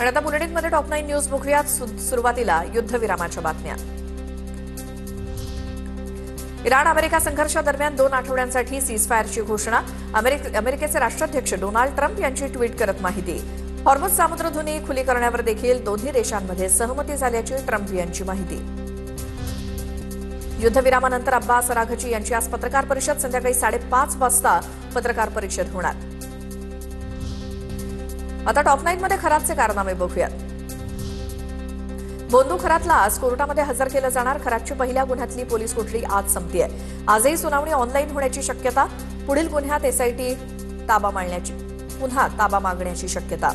आणि आता बुलेटिनमध्ये top 9 news बघूयात. सुरुवातीला युद्धविरामाच्या बातम्या. इराण अमेरिका संघर्षादरम्यान 2 आठवड्यांसाठी सीजफायरची घोषणा. अमेरिकेचे राष्ट्राध्यक्ष डोनाल्ड ट्रम्प यांची ट्विट करत माहिती. हॉर्मुझ सामुद्रधुनी खुली करण्यावर देखील दोन्ही देशांमध्ये सहमती झाल्याची ट्रम्प यांची माहिती. युद्धविरामानंतर अब्बास अराघची यांची आज पत्रकार परिषद. संध्याकाळी 5:30 वाजता पत्रकार परिषद होणार. आता टॉप 9 मध्ये खरातचे कारनामे बघूयात. बोंदू खरातला आज कोर्टामध्ये हजर केलं जाणार. खरातची पहिल्या गुन्ह्यातली पोलीस कोठडी आज संपतीये. आजही सुनावणी ऑनलाईन होण्याची शक्यता. पुढील गुन्ह्यात एसआयटी पुन्हा ताबा मागण्याची शक्यता.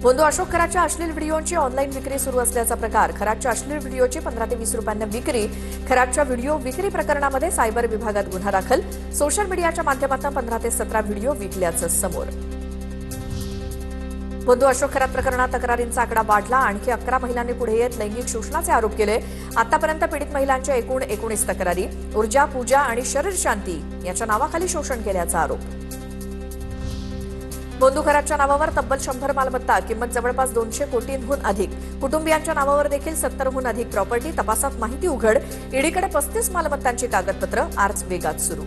बोंदू अशोक खरातच्या अश्लील व्हिडिओची ऑनलाईन विक्री सुरू असल्याचा प्रकार. खरातच्या अश्लील व्हिडिओची 15 ते 20 रुपयांना विक्री. खरातच्या व्हिडिओ विक्री प्रकरणामध्ये सायबर विभागात गुन्हा दाखल. सोशल मीडियाच्या माध्यमातून 15 ते 17 व्हिडिओ विकल्याचं समोर. बोंदू अशोक खरात प्रकरणात तक्रारींचा आकडा वाढला. आणखी 11 महिलांनी पुढे येत लैंगिक शोषणाचे आरोप केले. आतापर्यंत पीडित महिलांच्या एकूण 19 तक्रारी. ऊर्जा, पूजा आणि शरीर शांती याच्या नावाखाली शोषण केल्याचा आरोप. बोंदू खरातच्या नावावर तब्बल 100 मालमत्ता. किंमत जवळपास 200 कोटींहून अधिक. कुटुंबियांच्या नावावर देखील 70हून अधिक प्रॉपर्टी. तपासात माहिती उघड. ईडीकडे 35 मालमत्तांची कागदपत्र. आर्च वेगात सुरू.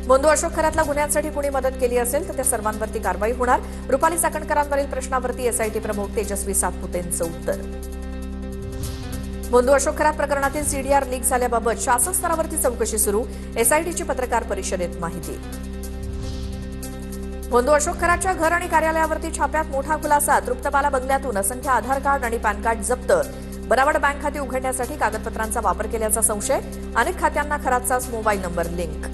बोंदू अशोक खरातला गुन्ह्यांसाठी कुणी मदत केली असेल तर त्या सर्वांवरती कारवाई होणार. रुपाली चाकणकरांवरील प्रश्नावरती एसआयटी प्रमुख तेजस्वी सातपुतेंचं उत्तर. बोंदू अशोक खरात प्रकरणातील सीडीआर लीक झाल्याबाबत शासन स्तरावरती चौकशी सुरू. एसआयटीची पत्रकार परिषदेत माहिती. बोंदू अशोक खरातच्या घर आणि कार्यालयावरती छाप्यात मोठा खुलासा. तृप्तबाला बंगल्यातून असंख्य आधार कार्ड आणि पॅन कार्ड जप्त. बनावट बँक खाती उघडण्यासाठी कागदपत्रांचा वापर केल्याचा संशय. अनेक खात्यांना खरातचाच मोबाईल नंबर लिंक.